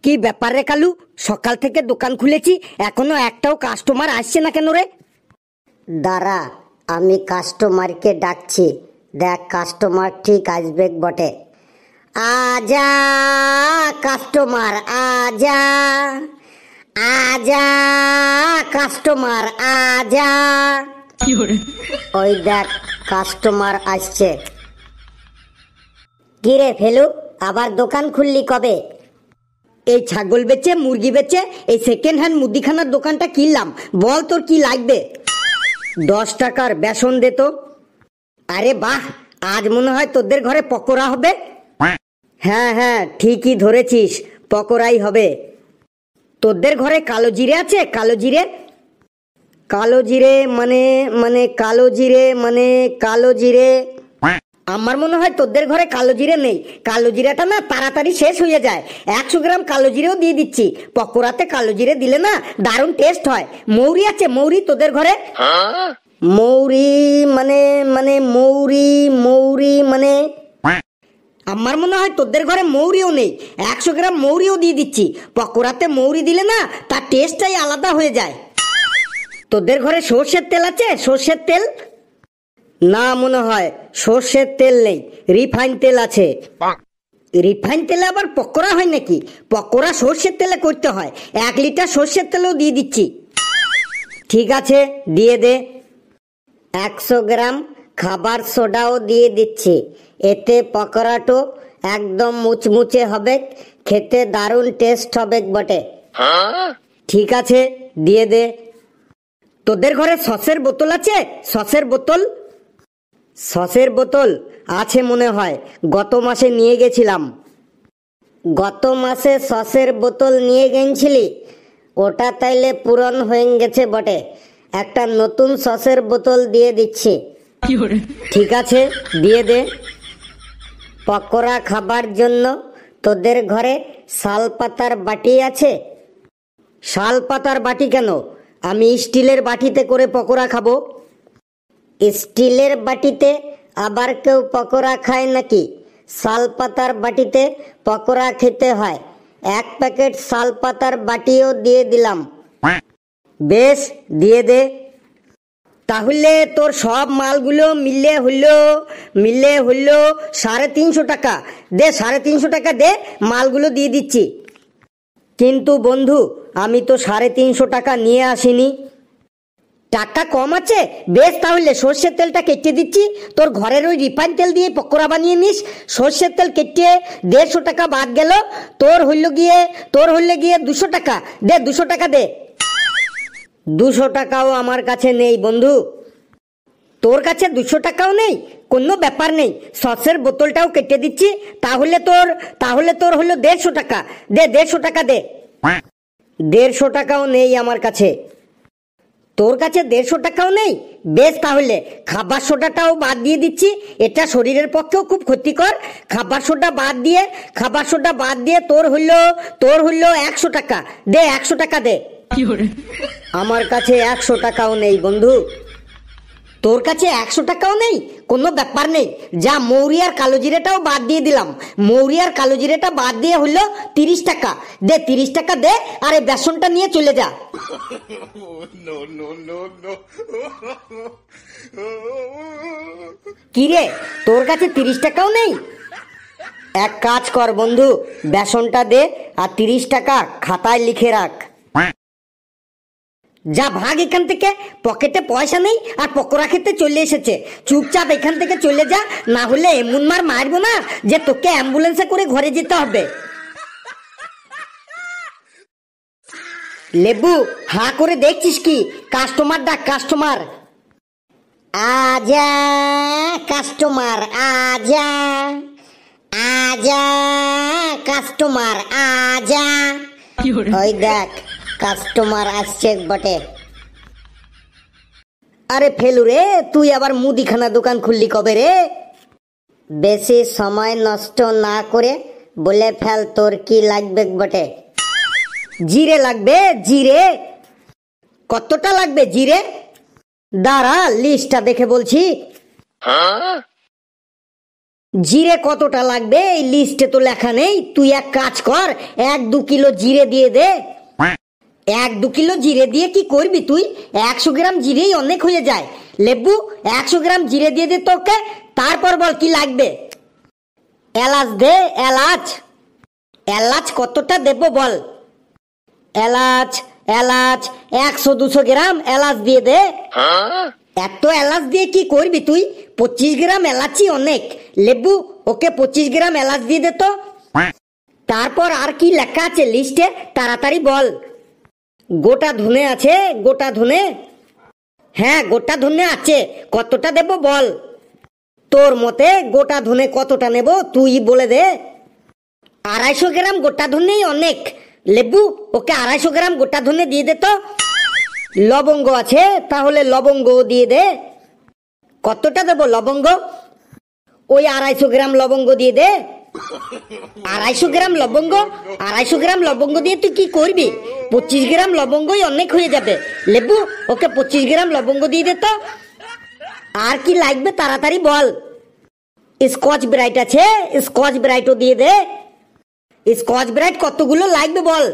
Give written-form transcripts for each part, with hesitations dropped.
কি ব্যাপার রে কালু, সকাল থেকে দোকান খুলেছি এখনো একটাও কাস্টমার আসছে না কেন রে? দাঁড়া, আমি কাস্টমারকে ডাকছি, দেখ কাস্টমার ঠিক আসবে বটে। আজা কাস্টমার আজা, আজা কাস্টমার আজা। ওই দেখ কাস্টমার আসছে। কিরে ফেলু, আবার দোকান খুললি কবে? এই ছাগল বেচে মুরগি বেচে এই সেকেন্ড হ্যান্ড মুদিখানার দোকানটা কিনলাম। বল তোর কি লাগবে? 10 টাকার বেসন দে তো। আরে বাহ, আজ মনে হয় তোদের ঘরে পকোড়া হবে। হ্যাঁ হ্যাঁ ঠিকই ধরেছিস, পকোড়াই হবে। তোদের ঘরে কালো জিরে আছে? কালো জিরে? কালো জিরে মানে মানে কালো জিরে মানে কালো জিরে? আমার মনে হয় তোদের ঘরে কালো জিরে নেই। কালো জিরাটা না তাড়াতাড়ি শেষ হয়ে যায়। 100 গ্রাম কালো জিরেও দিয়ে দিচ্ছি। পকোড়াতে কালো জিরে দিলে না দারুণ টেস্ট হয়। মৌরি আছে? মৌরি তোদের ঘরে? মৌরি মানে মানে মৌরি মৌরি মানে আমার মনে হয় তোদের ঘরে মৌরিও নেই। 100 গ্রাম মৌরিও দিয়ে দিচ্ছি। পকোড়াতে মৌরি দিলে না তার টেস্টটাই আলাদা হয়ে যায়। তোদের ঘরে সর্ষের তেল আছে? সর্ষের তেল? না, মনে হয় সর্ষের তেল নেই, রিফাইন তেল আছে। রিফাইন তেলে আবার পকোড়া হয় নাকি? পকোড়া সর্ষের তেলে করতে হয়। 1 লিটার সর্ষের তেলও দিয়ে দিচ্ছি। ঠিক আছে, দিয়ে দে। 100 গ্রাম খাবার সোডাও দিয়ে দিচ্ছি। এতে পকোড়াটো একদম মুচমুচে হবে, খেতে দারুণ টেস্ট হবে বটে। ঠিক আছে, দিয়ে দে। তোদের ঘরে সসের বোতল আছে? সসের বোতল? সসের বোতল আছে মনে হয়, গত মাসে নিয়ে গেছিলাম। গত মাসে সসের বোতল নিয়ে গেছিলি? ওটা তাইলে পূরণ হয়ে গেছে বটে। একটা নতুন সসের বোতল দিয়ে দিচ্ছি। ঠিক আছে, দিয়ে দে। পকোড়া খাবার জন্য তোদের ঘরে শাল পাতার বাটি আছে? শাল পাতার বাটি কেন? আমি স্টিলের বাটিতে করে পকোড়া খাবো। স্টিলের বাটিতে আবার কেউ পকোড়া খায় নাকি? শাল পাতার বাটিতে পকোড়া খেতে হয়। 1 প্যাকেট শাল পাতার বাটিও দিয়ে দিলাম। বেশ, দিয়ে দে। তাহলে তোর সব মালগুলো মিলে হইলো 350 টাকা। দে 350 টাকা দে, মালগুলো দিয়ে দিচ্ছি। কিন্তু বন্ধু, আমি তো 350 টাকা নিয়ে আসিনি। টাকা কম আছে? বেশ, তাহলে সর্ষের তেলটা কেটে দিচ্ছি। তোর ঘরের ওই রিফাইন তেল দিয়ে পকোড়া বানিয়ে নিস। সর্ষের তেল কেটে 150 টাকা বাদ গেল। তোর হইলে গিয়ে 200 টাকা। দে 200 টাকা দে। 200 টাকাও আমার কাছে নেই বন্ধু। তোর কাছে 200 টাকাও নেই? কোনো ব্যাপার নেই, সসের বোতলটাও কেটে দিচ্ছি। তাহলে তোর হলো 150 টাকা। দে 150 টাকা দে। 150 টাকাও নেই আমার কাছে। তোর কাছে 150 টাকাও নেই? বেশ, তাহলে খাবার সোডাটাও বাদ দিয়ে দিচ্ছি। এটা শরীরের পক্ষেও খুব ক্ষতিকর। খাবার সোডা বাদ দিয়ে তোর হইলো 100 টাকা। দে 100 টাকা দে। আমার কাছে 100 টাকাও নেই বন্ধু। তোর কাছে 100 টাকাও নেই? কোনো ব্যাপার নেই, যা মৌরি আর কালো জিরেটাও বাদ দিয়ে দিলাম। মৌরি আর কালো জিরেটা বাদ দিয়ে হইলো 30 টাকা। দে 30 টাকা দে, আর এই বেসনটা নিয়ে চলে যা। কিরে, তোর কাছে 30 টাকাও নেই? এক কাজ কর বন্ধু, বেসনটা দে আর 30 টাকা খাতায় লিখে রাখ। যা ভাগ এখান থেকে, পকেটে পয়সা নেই আর পকোড়া খেতে চলে এসেছে। চুপচাপ এখান থেকে চলে যা, না হলে এমন মারবো না যে তোকে অ্যাম্বুলেন্সে করে ঘরে যেতে হবে। লেবু, হা করে দেখছিস কি? কাস্টমার ডাক, কাস্টমার। আজা কাস্টমার আজা, আজা কাস্টমার আজা। ওই দেখ কাস্টমার আসছে বটে। আরে ফেলু রে, তুই আবার মুদিখানা দোকান খুললি কবে রে? বেশি সময় নষ্ট না করে বলে ফেল তোর কি লাগবে বটে। জিরে লাগবে, জিরে। কতটা লাগবে জিরে? দাঁড়া, লিস্টটা দেখে বলছি। জিরে কতটা লাগবে এই লিস্টে তো লেখা নেই। তুই এক কাজ কর, 1-2 কিলো জিরে দিয়ে দে। 1-2 কিলো জিরে দিয়ে কি করবি তুই? 100 গ্রাম জিরেই অনেক হয়ে যায়। লেবু 100 গ্রাম জিরে দিয়ে দে তোকে। তারপর বল কি লাগবে। এলাচ দে, এলাচ। এলাচ কতটা দেব বল। এলাচ এলাচ 100-200 গ্রাম এলাচ দিয়ে দে। এত এলাচ দিয়ে কি করবি তুই? 25 গ্রাম এলাচই অনেক। লেবু ওকে 25 গ্রাম এলাচ দিয়ে দে তো। তারপর আর কি লেখা আছে লিস্টে, তাড়াতাড়ি বল। গোটা ধনে আছে, গোটা ধনে। হ্যাঁ গোটা ধনে আছে, কতটা দেব বল। তোর মতে গোটা ধনে কতটা নেব তুই বলে দে। 250 গ্রাম গোটা ধনেই অনেক। লেবু ওকে 250 গ্রাম গোটা ধনে দিয়ে দে তো। লবঙ্গ আছে, তাহলে লবঙ্গ দিয়ে দে। কতটা দেব লবঙ্গ? ওই 250 গ্রাম লবঙ্গ দিয়ে দে। 250 গ্রাম লবঙ্গ? 250 গ্রাম লবঙ্গ দিয়ে তুই কি করবি? 25 গ্রাম লবঙ্গই অনেক হয়ে যাবে। লেবু ওকে 25 গ্রাম লবঙ্গ দিয়ে দে তো। আর কি লাগবে তাড়াতাড়ি বল। স্কচ ব্রাইট আছে, স্কচ ব্রাইটও দিয়ে দে। স্কচ ব্রাইট কতগুলো লাগবে বল।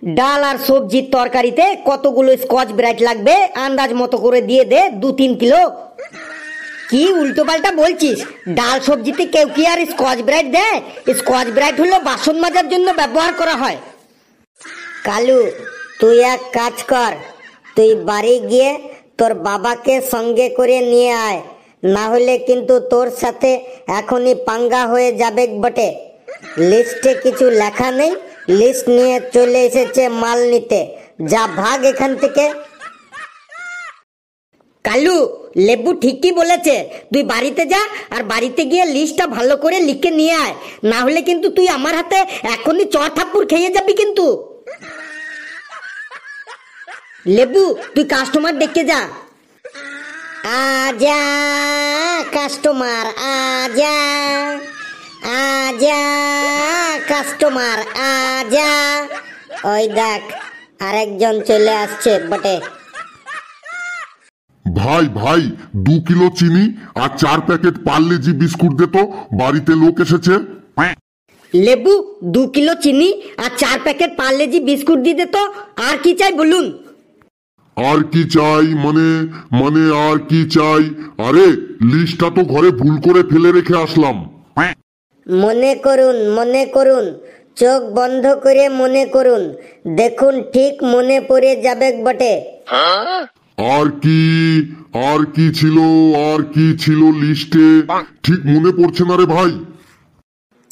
ডাল আর সবজির তরকারিতে কতগুলো স্কচ ব্রাইট লাগবে আন্দাজ মতো করে দিয়ে দে। 2-3 কিলো। কি উল্টো পাল্টা বলছিস? ডাল সবজিতে কেউ কি আর স্কচ ব্রাইট দেয়? স্কচ ব্রাইট হলো বাসন মাজার জন্য ব্যবহার করা হয়। কালু তুই এক কাজ কর, তুই বাড়ি গিয়ে তোর বাবাকে সঙ্গে করে নিয়ে আয়, না হলে কিন্তু তোর সাথে এখনই পাঙ্গা হয়ে যাবে বটে। লিস্টে কিছু লেখা নেই, লিস্ট নিয়ে চলে এসেছে মাল নিতে। যা ভাগ এখান থেকে। কালু লেবু ঠিকই বলেছে, তুই বাড়িতে যা আর বাড়িতে গিয়ে লিস্টটা ভালো করে লিখে নিয়ে আয়, না হলে কিন্তু তুই আমার হাতে এখনই চড় থাপ্পড় খেয়ে যাবি কিন্তু। লেবু তুই কাস্টমার ডেকে যা। আজা কাস্টমার আজা, আজা কাস্টমার আজা। ওই দেখ আরেকজন চলে আসছে বটে। ভাই ভাই 2 কিলো চিনি আর 4 প্যাকেট পার্লেজি বিস্কুট দে তো, বাড়িতে লোক এসেছে। লেবু 2 কিলো চিনি আর 4 প্যাকেট পার্লেজি বিস্কুট দিয়ে দে তো। আর কি চাই বলুন। আর কি চাই মানে আর কি চাই? আরে লিস্টটা তো ঘরে ভুল করে ফেলে রেখে আসলাম। মনে করুন, মনে করুন, চোখ বন্ধ করে মনে করুন, দেখুন ঠিক মনে পড়ে যাবে বটে। আর কি ছিল, আর কি ছিল লিস্টে? ঠিক মনে পড়ছে না রে ভাই।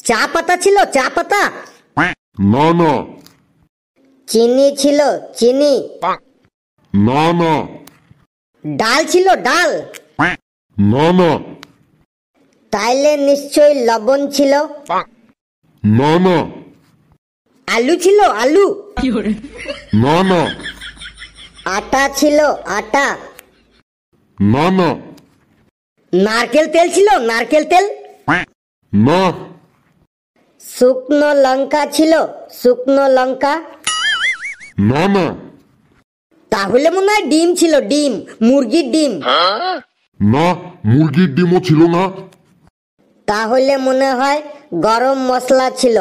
চা পাতা ছিল, চা পাতা। না না। চিনি ছিল, চিনি। না না। ডাল ছিল, ডাল। না না। তাইলে নিশ্চয়ই লবণ ছিল। না না। আলু ছিল, আলু। না না। আটা ছিল, আটা। না না। নারকেল তেল ছিল, নারকেল তেল। না। শুকনো লঙ্কা ছিল, শুকনো লঙ্কা। না না। তাহলে মনে হয় ডিম ছিল, ডিম, মুরগির ডিম। না, মুরগির ডিমও ছিল না। তাহলে মনে হয় গরম মশলা ছিল,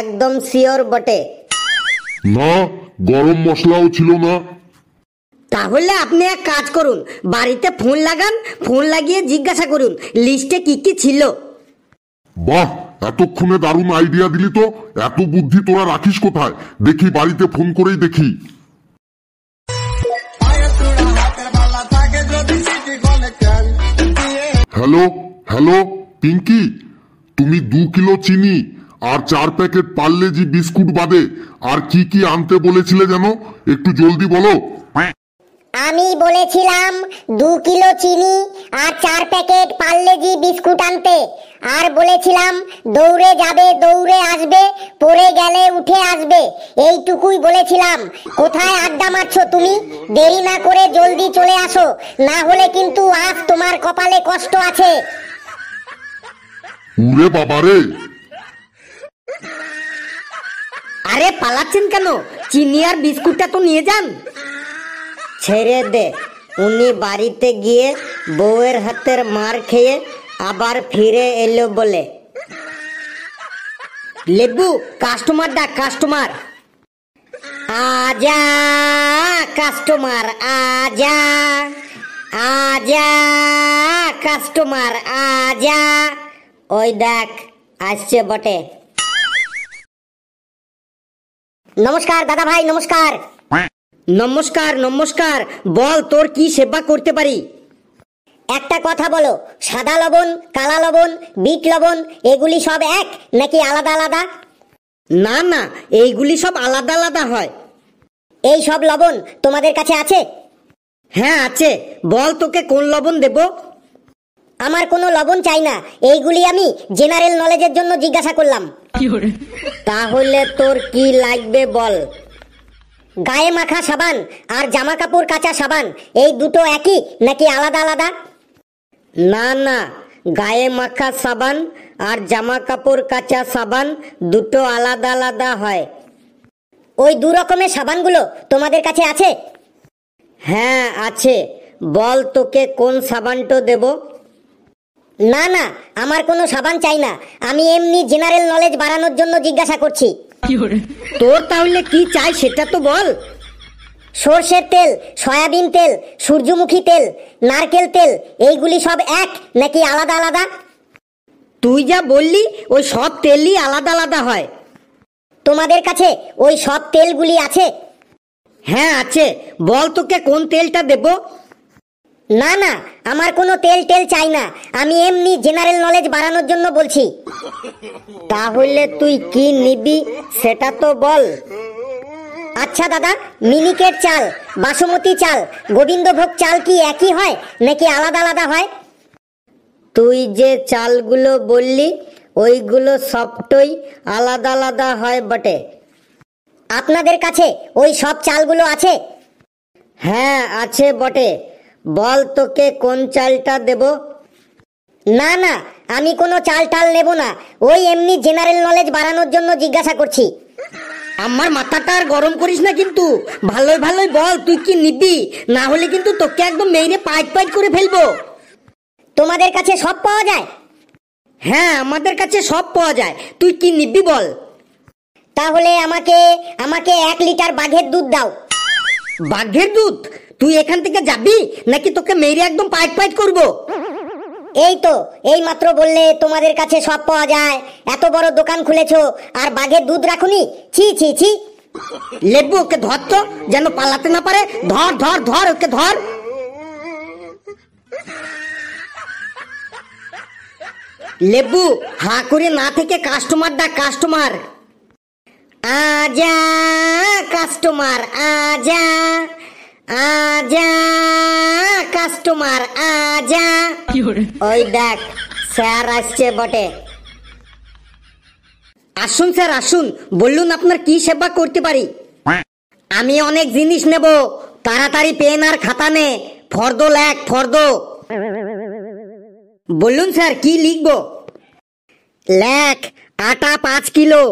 একদম শিওর বটে। না, গরম মশলাও ছিল না। তাহলে আপনি এক কাজ করুন, বাড়িতে ফোন লাগান, ফোন লাগিয়ে জিজ্ঞাসা করুন লিস্টে কি কি ছিল। বাহ, এতক্ষণে দারুণ আইডিয়া দিলি তো। এত বুদ্ধি তোরা রাখিস কোথায়? দেখি বাড়িতে ফোন করেই দেখি। হ্যালো হ্যালো পিঙ্কি, তুমি 2 কিলো চিনি আর 4 প্যাকেট পার্লেজি বিস্কুট বাদে আর কি কি আনতে বলেছিলে যেন? একটু জলদি বলো। আমি বলেছিলাম 2 কিলো চিনি আর 4 প্যাকেট পার্লেজি বিস্কুট আনতে, আর বলেছিলাম দৌড়ে যাবে দৌড়ে আসবে, পড়ে গেলে উঠে আসবে, এইটুকুই বলেছিলাম। কোথায় আড্ডা মারছো তুমি? দেরি না করে জলদি চলে আসো, না হলে কিন্তু আজ তোমার কপালে কষ্ট আছে। উরে বাবারে। আরে পালাচ্ছেন কেন? চিনি আর বিস্কুটটা তো নিয়ে যান। ছেড়ে দে, উনি বাড়িতে গিয়ে বউয়ের হাতের মার খেয়ে আবার ফিরে এলো বলে, লেবু কাস্টমার ডাক, কাস্টমার। আজা কাস্টমার আজা, আজা কাস্টমার আজা। ওই দেখ আসছে বটে। নমস্কার দাদা ভাই, নমস্কার। নমস্কার নমস্কার, বল তোর কি সেবা করতে পারি? একটা কথা বলো, সাদা লবণ, কালা লবণ, বিট লবণ এগুলি সব এক নাকি আলাদা আলাদা? না না, এইগুলি সব আলাদা আলাদা হয়। এই সব লবণ তোমাদের কাছে আছে? হ্যাঁ আছে, বল তোকে কোন লবণ দেব? আমার কোনো লবণ চাই না, এইগুলি আমি জেনারেল নলেজের জন্য জিজ্ঞাসা করলাম। তাহলে তোর কি লাগবে বল? গায়ে মাখা সাবান আর জামা কাপড় কাচা সাবান এই দুটো একই নাকি আলাদা আলাদা? না না, গায়ে মাখা সাবান আর জামা কাপড় কাচা সাবান দুটো আলাদা আলাদা হয়। ওই দু রকমের সাবানগুলো তোমাদের কাছে আছে? হ্যাঁ আছে, বল তোকে কোন সাবানটা দেব? না না, আমার কোনো সাবান চাই না, আমি এমনি জেনারেল নলেজ বাড়ানোর জন্য জিজ্ঞাসা করছি। তোর তাহলে কি চাই সেটা তো বল। সর্ষের তেল, সয়াবিন তেল, সূর্যমুখী তেল, নারকেল তেল এইগুলি সব এক নাকি আলাদা আলাদা? তুই যা বললি ওই সব তেলই আলাদা আলাদা হয়। তোমাদের কাছে ওই সব তেলগুলি আছে? হ্যাঁ আছে, বল তোকে কোন তেলটা দেব? না না, আমার কোনো তেল টেল চাই না, আমি এমনি জেনারেল নলেজ বাড়ানোর জন্য বলছি। তাহলে তুই কি নিবি সেটা তো বল। আচ্ছা দাদা, মিনিকেট চাল, বাসমতি চাল, গোবিন্দভোগ চাল কি একই হয় নাকি আলাদা আলাদা হয়? তুই যে চালগুলো বললি ওইগুলো সবটাই আলাদা আলাদা হয় বটে। আপনাদের কাছে ওই সব চালগুলো আছে? হ্যাঁ আছে বটে, বল তোকে কোন চালটা দেব? না না, আমি কোনো চাল টাল নেব না, ওই এমনি জেনারেল নলেজ বাড়ানোর জন্য জিজ্ঞাসা করছি। আমার মাথাটা আর গরম করিস না কিন্তু, ভালোই ভালোই বল তুই কি নিবি, না হলে কিন্তু তোকে একদম মেরে পাইট পাইট করে ফেলবো। তোমাদের কাছে সব পাওয়া যায়? হ্যাঁ আমাদের কাছে সব পাওয়া যায়, তুই কি নিবি বল। তাহলে আমাকে আমাকে 1 লিটার বাঘের দুধ দাও। বাঘের দুধ? তুই এখান থেকে যাবি নাকি তোকে মেরে একদম পাইট পাইট করবো? এই তো এই মাত্র বললে তোমাদের কাছে সব পাওয়া যায়, এত বড় দোকান খুলেছো আর বাঘের দুধ রাখুনি? ছি ছি ছি। লেবু ওকে ধর তো, যেন পালাতে না পারে। ধর ধর ধর, ওকে ধর। লেবু হা করে না থেকে কাস্টমার ডাক, কাস্টমার। আজা কাস্টমার আজা, আজা কাস্টমার আজা। ওই দেখ স্যার আসছে বটে। আসুন স্যার আসুন, বলুন আপনার কি সেবা করতে পারি? আমি অনেক জিনিস নেব, তাড়াতাড়ি পেন আর খাতা নে, ফর্দ লেখ ফর্দ। বলুন স্যার কি লিখবো? লেখ আটা 5 কিলো।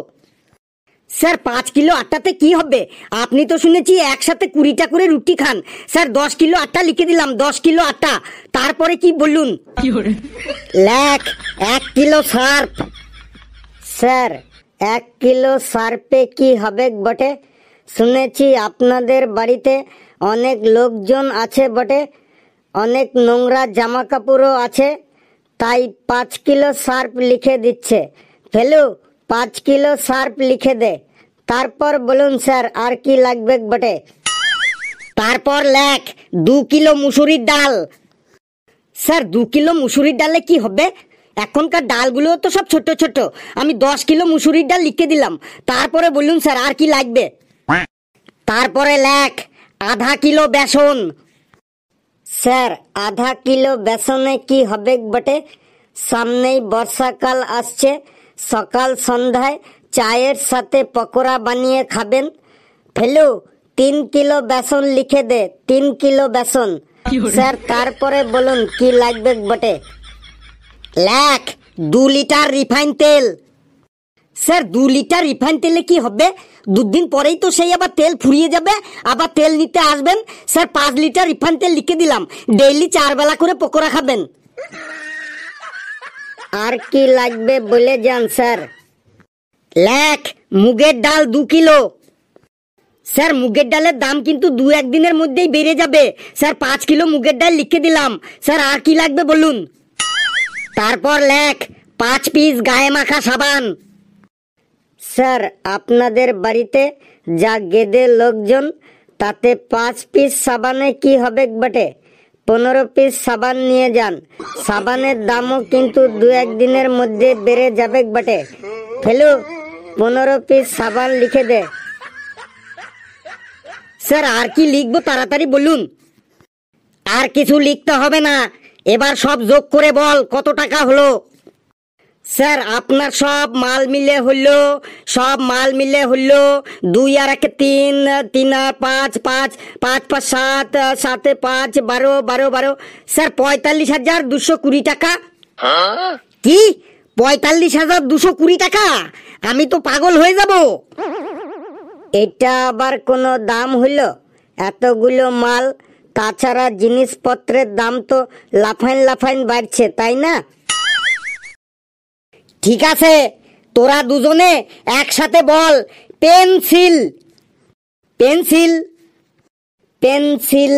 স্যার 5 কিলো আটাতে কি হবে? আপনি তো শুনেছি একসাথে 20টা করে রুটি খান। স্যার 10 কিলো আটা লিখে দিলাম, 10 কিলো আটা। তারপরে কি বলুন? লেখ 1 কিলো সার্ফ। স্যার 1 কিলো সার্ফে কি হবে বটে? শুনেছি আপনাদের বাড়িতে অনেক লোকজন আছে বটে, অনেক নোংরা জামা কাপড়ও আছে, তাই 5 কিলো সার্ফ লিখে দিচ্ছে। ফেলু 5 কিলো সার্ফ লিখে দে। তারপর বলুন স্যার আর কি লাগবে বটে? তারপর লেখ 2 কিলো মুসুরির ডাল। স্যার 2 কিলো মুসুরির ডালে কি হবে? এখনকার ডালগুলো তো সব ছোট ছোট, আমি 10 কিলো মুসুরির ডাল লিখে দিলাম। তারপরে বলুন স্যার আর কি লাগবে? তারপরে লেখ আধা কিলো বেসন। স্যার আধা কিলো বেসনে কি হবে বটে? সামনেই বর্ষাকাল আসছে, সকাল সন্ধ্যায় চায়ের সাথে পকোড়া বানিয়ে খাবেন। ফেলু 3 কিলো বেসন লিখে দে, 3 কিলো বেসন। স্যার তারপরে বলুন কি লাগবে বটে? লেখ 2 লিটার রিফাইন তেল। স্যার 2 লিটার রিফাইন তেলে কি হবে? 2 দিন পরেই তো সেই আবার তেল ফুরিয়ে যাবে, আবার তেল নিতে আসবেন। স্যার 5 লিটার রিফাইন তেল লিখে দিলাম, ডেইলি 4 বেলা করে পকোড়া খাবেন। আর কি লাগবে বলে যান স্যার। লেখ মুগের ডাল 2 কিলো। স্যার মুগের ডালের দাম কিন্তু 2-1 দিনের মধ্যেই বেড়ে যাবে স্যার। 5 কিলো মুগের ডাল লিখে দিলাম স্যার। আর কি লাগবে বলুন। তারপর লেখ 5 পিস গায়ে মাখা সাবান। স্যার আপনাদের বাড়িতে যা গেদে লোকজন, তাতে 5 পিস সাবানে কি হবে বটে? 15 পিস সাবান নিয়ে যান। সাবানের দামও কিন্তু 2-1 দিনের মধ্যে বেড়ে যাবে বটে। ফেলু 15 পিস সাবান লিখে দে। স্যার আর কি লিখবো তাড়াতাড়ি বলুন। আর কিছু লিখতে হবে না, এবার সব যোগ করে বল কত টাকা হলো। স্যার আপনার সব মাল মিলে হলো 2 আর 1 3, 3 আর 5 5, 5 5 7, 7 5 12, 12 12 স্যার 45,220 টাকা। কি 45,220 টাকা? আমি তো পাগল হয়ে যাব। এটা আবার কোনো দাম হইলো? এতগুলো মাল, তাছাড়া জিনিসপত্রের দাম তো লাফাইন বাড়ছে, তাই না? ঠিক আছে তোরা দুজনে একসাথে বল পেন্সিল। Pencil pencil.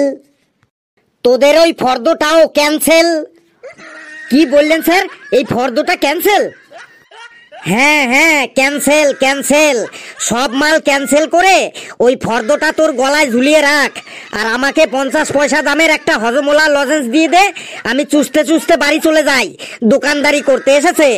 তোদের ওই ফর্দটাও ক্যান্সেল। কি বললেন স্যার? এই ফর্দটা ক্যান্সেল? হ্যাঁ ক্যান্সেল ক্যান্সেল। সব মাল ক্যান্সেল করে ওই ফর্দটা তোর গলায় ঝুলিয়ে রাখ, আর আমাকে 50 পয়সা দামের একটা হজমোলা লজেন্স দিয়ে দে। আমি চুষতে চুষতে বাড়ি চলে যাই, দোকানদারি করতে এসেছে।